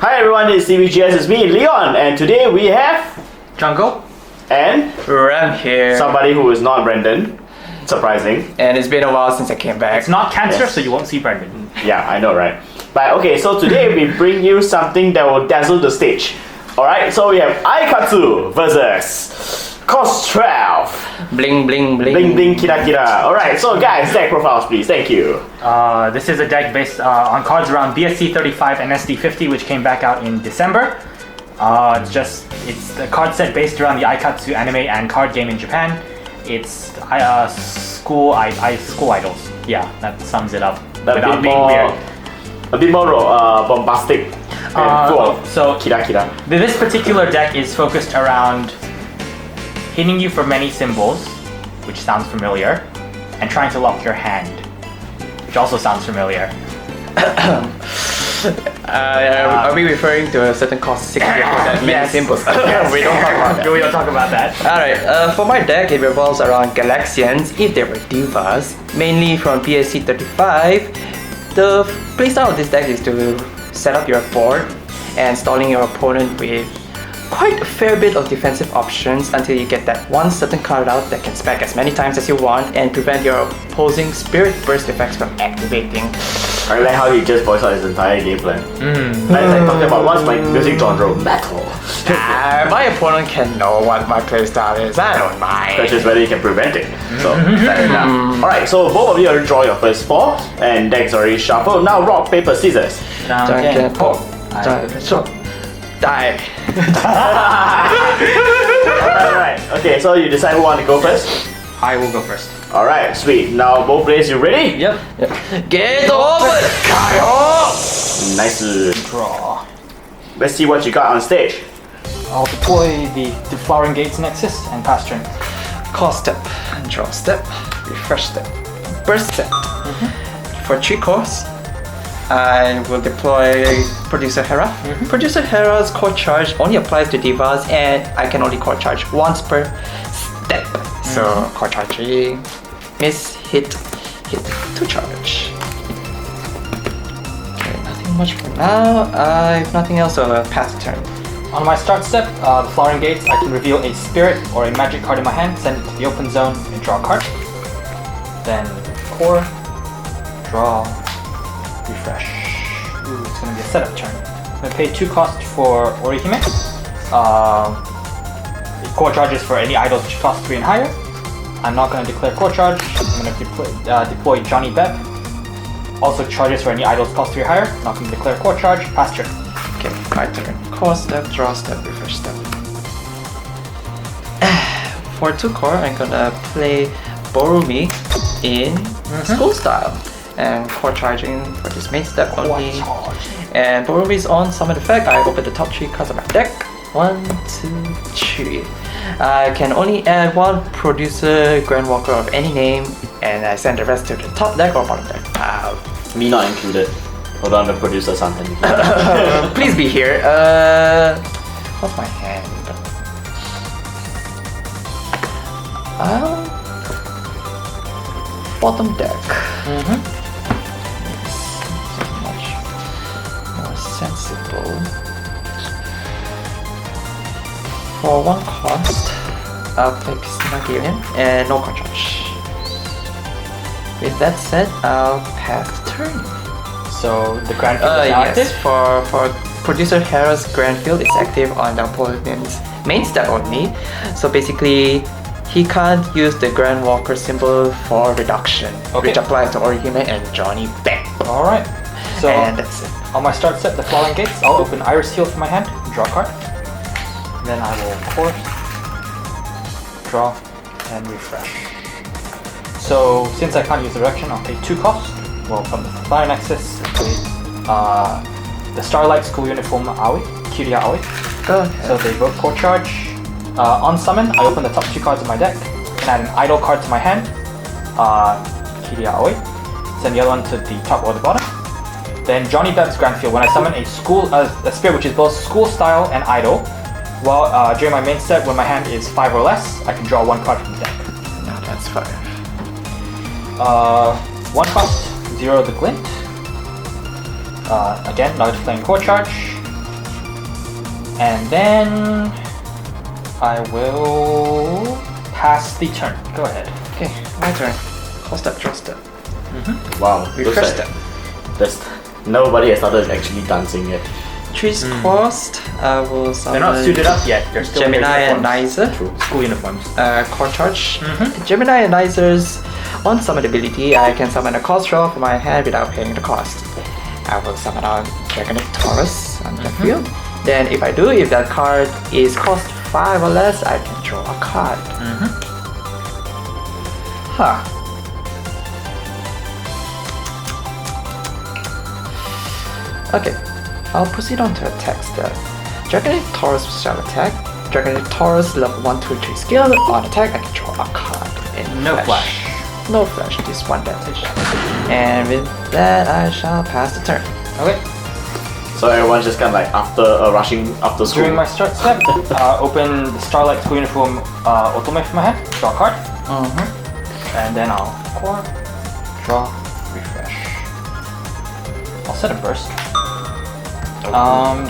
Hi everyone, it's CVGS, it's me, Leon, and today we have Jungle and Ram here. Somebody who is not Brendan. Surprising. And it's been a while since I came back. It's not cancer, so you won't see Brendan. Yeah, I know, right? But okay, so today we bring you something that will dazzle the stage. Alright, so we have Aikatsu versus CoZ12. Bling bling bling. Bling bling kira kira. Alright, so guys, deck profiles please, thank you. This is a deck based on cards around BSC 35 and SD 50, which came back out in December. It's a card set based around the Aikatsu anime and card game in Japan. It's school idols. Yeah, that sums it up. Without being weird. A bit more bombastic and full of so kira kira. this particular deck is focused around hitting you for many symbols, which sounds familiar, and trying to lock your hand, which also sounds familiar. Are we referring to a certain cost 6 that many symbols? Yes. We don't talk about that. We don't talk about that. Alright, for my deck it revolves around Galaxians if they were divas, mainly from PSC 35. The playstyle of this deck is to set up your board and stalling your opponent with quite a fair bit of defensive options until you get that one certain card out that can spec as many times as you want and prevent your opposing Spirit Burst effects from activating. I like how he just voiced out his entire game plan. Like talking about what's my music genre? Metal. My opponent can know what my playstyle is, I don't mind. Question is whether you can prevent it. So, fair enough. Alright, so both of you already draw your first 4, and decks already shuffled. Now rock, paper, scissors. Die. Alright, okay, so you decide who want to go first? I will go first. Alright, sweet. Now both players, you ready? Yep. Get over Kyle! Nice. Draw. Let's see what you got on stage. I'll deploy the Flowering Gates Nexus and pass turn. Call step, draw step, refresh step, burst step. For 3 cores, I will deploy Producer Hera. Producer Hera's core charge only applies to divas, and I can only core charge once per step. So core charge 3, miss, hit, 2 charge. Okay, nothing much for now. I have nothing else, so I'll pass the turn. On my start step, the Flowering Gates, I can reveal a spirit or a magic card in my hand, send it to the open zone, and draw a card. Then core, draw, refresh. Ooh, it's gonna be a setup turn. I'm gonna pay 2 cost for Orihime. Core charges for any idols which cost 3 and higher. I'm not gonna declare core charge. I'm gonna deploy Johnny Bep. Also charges for any idols cost 3 or higher. Not gonna declare core charge. Pass turn. Okay, my turn. Core step, draw step, refresh step. For 2 core, I'm gonna play Borumi in school style. And core charging for this main step only. And Borumi's on summon effect, I open the top 3 cards of my deck. 1, 2, 3. I can only add 1 producer Grand Walker of any name, and I send the rest to the top deck or bottom deck. Me not included. Hold on, the producer something. Please be here. What's my hand? Bottom deck. Much more sensible. For 1 cost, I'll play Pistina Galen and no card charge. With that said, I'll pass the turn. So the Grand Field is active? Yes, for Producer Hera's Grand Field, it's active on the opponent's main step only. So basically, he can't use the Grand Walker symbol for reduction, which applies to Orihime and Johnny Bep. Alright. So And that's it. on my start step, the Flowering Gates, I'll open Iris Heal from my hand, draw a card. Then I will core, draw, and refresh. So since I can't use the reduction, I'll pay 2 costs. Well, from the Fire Nexus, the Starlight School Uniform Aoi, Kirya Aoi. Go ahead. So they both core charge. On summon, I open the top 2 cards of my deck and add an idol card to my hand, Kirya Aoi. Send the other one to the top or the bottom. Then Johnny Bep's Grand Field. When I summon a spirit which is both school style and idol, while during my main step, when my hand is 5 or less, I can draw 1 card from the deck. No, that's fine. 1 cost, 0 the glint. Again, not playing core charge. And then I will pass the turn. Go ahead. Okay, my turn. Call step, draw step. Wow. looks Refresh like step. there's nobody has started actually dancing yet. Trees crossed. I will summon They're not suited up yet. They're still in their Gemini and uniforms. Nizer. True. School uniforms. Core charge. Gemini and Nizer's on summon ability, I can summon a cost draw from my hand without paying the cost. I will summon on Dragonite Taurus on the field. Then if I do, if that card is cost 5 or less, I can draw a card. Huh. Okay, I'll proceed on to attack step. Dragonite Taurus shall attack. Dragonite Taurus level 1, 2, 3 skill. On attack, I can draw a card. In No flash. No flash, just one damage. And with that, I shall pass the turn. Okay. So everyone's just kind of like rushing after school. During my start step, open the Starlight School Uniform Otome from my hand, draw a card, and then I'll core, draw, refresh. I'll set a burst.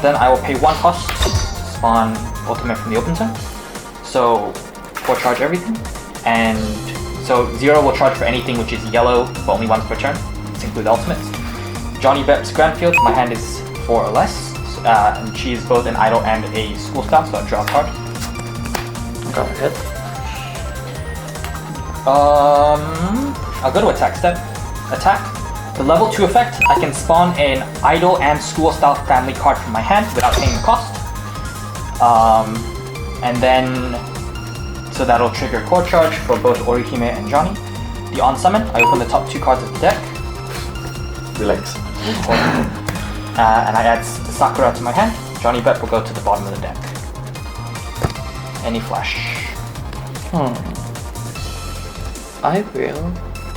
Then I will pay 1 cost, spawn Otome from the open zone. So 4 charge everything, and so 0 will charge for anything which is yellow, but only once per turn. This includes ultimates. Johnny Bepp's Grandfield, my hand is 4 or less, and she is both an idol and a school style, so I'll draw a card. Go ahead. I'll go to attack step. Attack. The level 2 effect, I can spawn an idol and school style family card from my hand without paying the cost. And then, so that'll trigger core charge for both Orihime and Johnny. The on summon, I open the top 2 cards of the deck. Relax. And I add Sakura to my hand. Johnny Bepp will go to the bottom of the deck. Any flash? I will.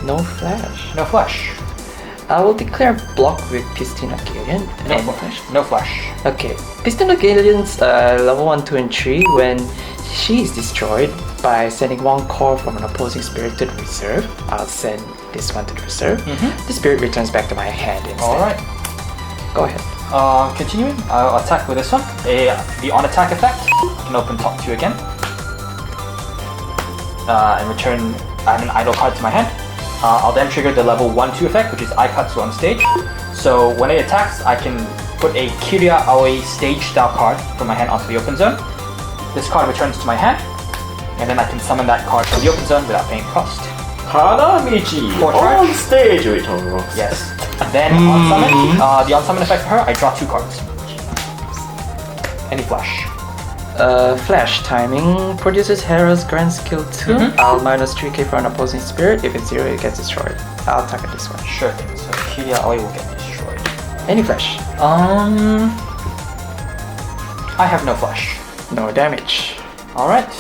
No flash. No flash. I will declare block with Pistina Galeon. No flash. No flash. Okay. Pistina Galeon's level 1, 2, and 3 when she is destroyed by sending 1 core from an opposing spirit to the reserve. I'll send this one to the reserve. The spirit returns back to my hand instead. Alright. Go ahead. Continuing, I'll attack with this one. The on attack effect, I can open top 2 again. In return, I have an idle card to my hand. I'll then trigger the level 1, 2 effect, which is Aikatsu on stage. So when it attacks, I can put a Kirya Aoi stage style card from my hand onto the open zone. This card returns to my hand, and then I can summon that card from the open zone without paying cost. Hanamichi on stage. Wait, hold on. Yes. Then on summon, the on summon effect for her, I draw 2 cards. Any flash? Flash timing produces Hera's Grand Skill 2. I'll minus 3k for an opposing spirit. If it's 0, it gets destroyed. I'll target this one. Sure thing. So Kirya Aoi will get destroyed. Any flash? I have no flash. No damage. Alright.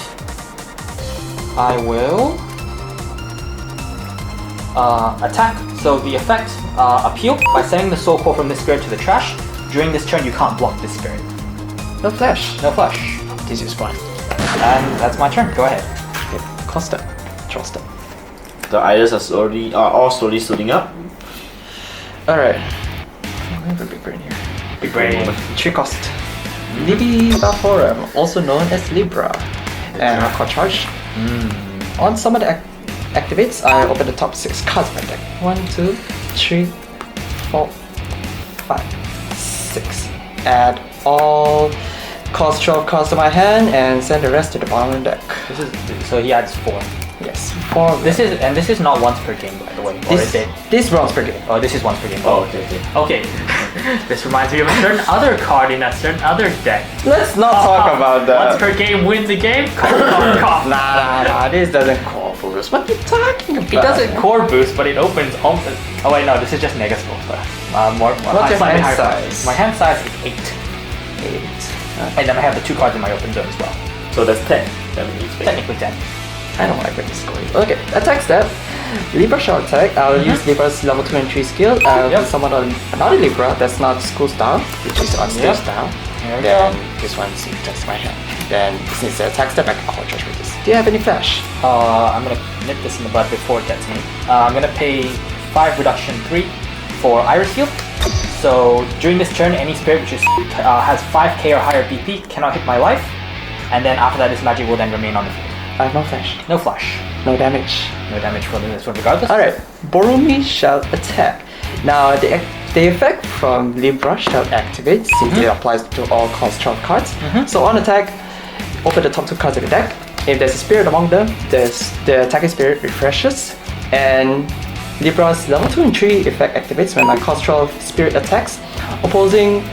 I will attack. So the effect, appeal, by sending the soul core from this spirit to the trash. During this turn, you can't block this spirit. No flash. No flash. This is fine. And that's my turn. Go ahead. Okay. Cost step. Draw step. The idols are all slowly suiting up. Alright. I have a big brain here. Big brain. 3 cost. Libra Forum, also known as Libra. And core charge. On summon activates, I open the top 6 cards of my deck. 1, 2, 3, 4, 5, 6. Add all cost 12 cards to my hand and send the rest to the bottom of the deck. This is so he adds 4. Yes, 4. This is not once per game, by the way. Or is it? This rounds per game. Oh, this is once per game. Oh, okay. Okay. This reminds me of a certain other card in a certain other deck. Let's not talk about that. Once per game wins the game. Cough. Nah, this doesn't call for us. What are you talking about? It doesn't core boost, but it opens all. Oh wait, no, this is just mega skill. What's your slightly hand higher. size? My hand size is 8. 8. And then I have the 2 cards in my open zone as well. So that's 10. That means Technically 10. I don't like where this is going. Okay, attack step. Libra shall attack. I'll use Libra's level 2 and 3 skill. I'll summon another Libra that's not school style, which is on stage style. There we Then go. this one's just my hand. Then since the attack step, I can call charge with this. Do you have any flash? I'm gonna nip this in the bud before it gets me. I'm gonna pay 5 reduction 3 for Iris Heal. So during this turn, any spirit which has 5k or higher BP cannot hit my life, and then after that, this magic will then remain on the field. I have no flash. No flash. No damage. No damage for this one regardless. Alright, Borumi shall attack. Now the effect from Libra shall activate since it applies to all cost 12 cards. So on attack, open the top 2 cards of the deck. If there's a spirit among them, the attacking spirit refreshes, and Libra's level 2 and 3 effect activates when my cost 12 spirit attacks. Opposing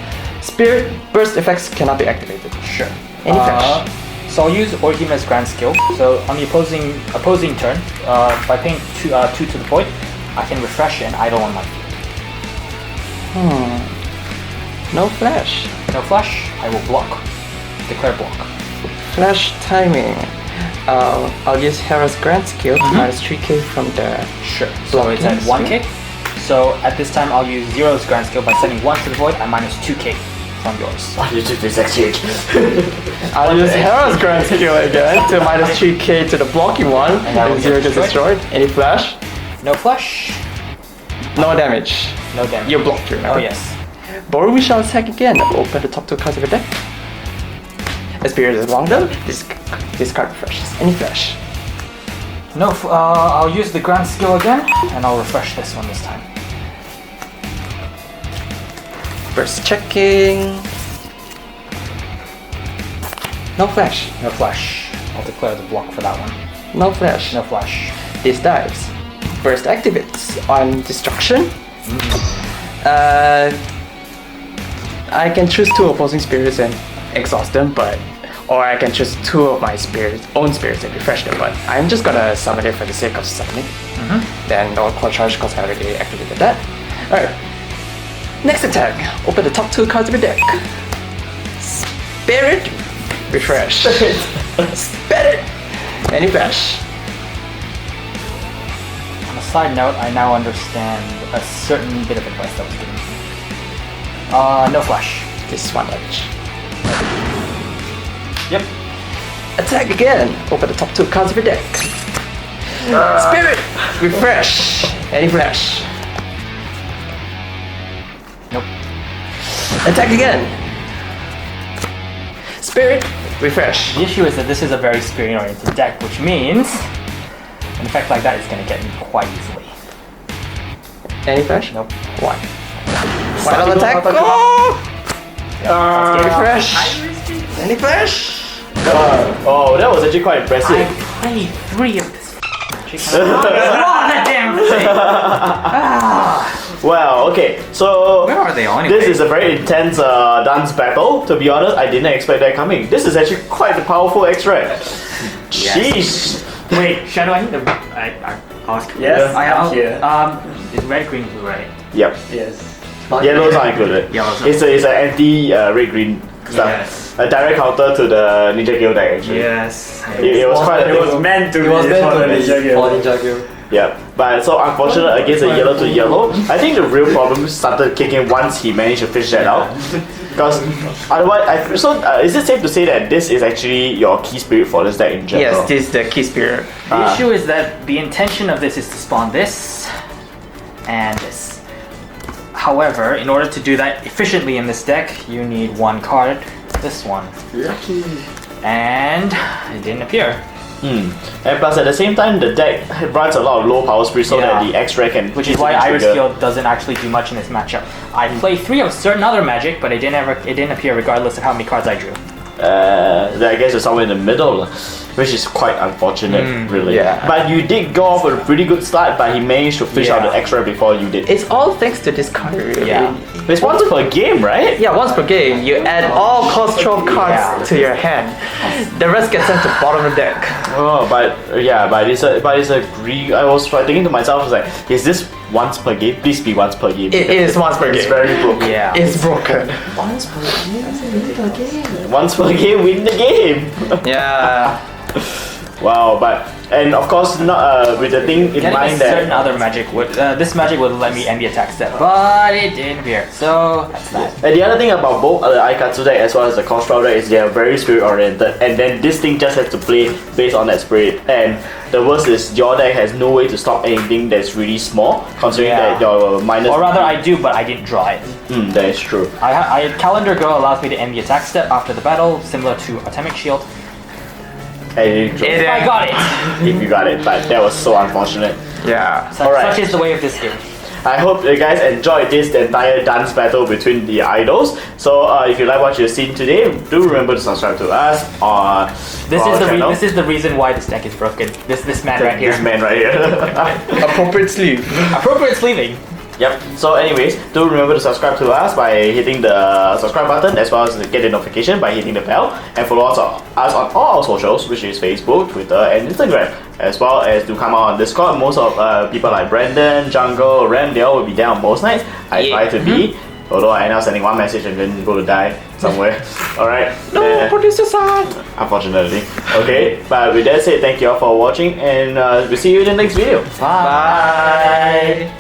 spirit burst effects cannot be activated. Sure. Any flash? So I'll use Orihime's Grand Skill. So on the opposing turn, by paying 2 to the void, I can refresh and idle on my field. No flash. No flash, I will block. Declare block. Flash timing. I'll use Hera's Grand Skill to minus 3k from the Sure. So it's at 1k. So at this time, I'll use Zero's Grand Skill by sending 1 to the void and minus 2k from yours. Why did you do this exchange? I'll use Hera's Grand Skill again to minus 3k to the blocking one, and Zero gets destroyed. Any flash? No flash. No damage. No damage. You blocked, remember? Oh yes. Borumi shall attack again. Open the top 2 cards of the deck. A spirit is among them. This card refreshes. Any flash? No. I'll use the Grand Skill again, and I'll refresh this one this time. First checking. No flash. No flash. I'll declare the block for that one. No flash. No flash. This dives. First activates on destruction. I can choose 2 opposing spirits and exhaust them, or I can choose 2 of my own spirits and refresh them, but I'm just gonna summon it for the sake of summoning. Then no call charge because I already activated that. Alright. Next attack. Open the top 2 cards of your deck. Spirit. Refresh. Spirit. Any flash. On a side note, I now understand a certain bit of advice that was given to me. No flash. This is 1 damage. Yep. Attack again. Open the top 2 cards of your deck. Spirit. Refresh. Any flash. Nope. Attack again. Spirit. Refresh. The issue is that this is a very spirit-oriented deck, which means an effect like that is going to get me quite easily. Any flash? Nope. 1. Final attack. Oh! Refresh. Any flash? Oh, that was actually quite impressive. I played 3 of this chicken. That damn thing! Well, okay, so Where are they all anyway? this is a very intense dance battle. To be honest, I didn't expect that coming. This is actually quite a powerful extract. Jeez. Wait, Shadow, I need to... I ask. Yes, I'll, here. it's red, green, blue, right? Yep. Yes. Yellow's not included. Yellow's It's an anti red green stuff. Yes. A direct counter to the Ninja Guild deck actually. Yes. It was quite a thing. meant to be. for Ninja Ninja. Yeah, but so unfortunate against a yellow to yellow. I think the real problem started kicking once he managed to fish that out. Because otherwise, is it safe to say that this is actually your key spirit for this deck in general? Yes, this is the key spirit. The issue is that the intention of this is to spawn this and this. However, in order to do that efficiently in this deck, you need 1 card, this one. Lucky. And it didn't appear. And plus at the same time, the deck runs a lot of low power spirit so that the X-ray can Which is why Iris Field doesn't actually do much in this matchup. I play 3 of certain other magic, but it didn't appear regardless of how many cards I drew. I guess it's somewhere in the middle, which is quite unfortunate, really. yeah. But you did go off with a pretty good start, but he managed to fish out the X-ray before you did. It's all thanks to this card, really. Yeah. It's once per game, right? Yeah, once per game, you add all cost 12 cards to your hand. The rest gets sent to bottom of the deck. Oh, but it's a green. I was thinking to myself, I was like, is this once per game? Please be once per game. It is once per game. It's very broken. Yeah. It's broken. Once per game, win the game. Once per game, win the game. Yeah. Wow, but And of course, not with the thing in Getting mind a that certain other magic would this magic would let me end the attack step, but it didn't here. So that's that. and the other thing about both the Aikatsu deck as well as the CoZ12 deck is they are very spirit oriented, and then this thing just has to play based on that spirit. And the worst is your deck has no way to stop anything that's really small, considering Yeah. that your minus. Or rather, I do, but I didn't draw it. That is true. Calendar Girl allows me to end the attack step after the battle, similar to Atomic Shield. And you didn't draw. If I got it. If you got it, but that was so unfortunate. Yeah. Alright. Such is the way of this game. I hope you guys enjoyed this entire dance battle between the idols. So if you like what you've seen today, do remember to subscribe to us on This our is the channel. this is the reason why this deck is broken. This man right here. This man right here. Appropriate sleeve. Appropriate sleeving. Yep. So anyways, do remember to subscribe to us by hitting the subscribe button, as well as get the notification by hitting the bell, and follow us on all our socials, which is Facebook, Twitter, and Instagram, as well as to come out on Discord. Most of people like Brandon, Jungle, Ren, they all will be there on most nights. I try to be, although I end up sending one message and then go to die somewhere. Alright. No, producer son. Unfortunately. Okay, but with that said, thank you all for watching, and we'll see you in the next video. Bye.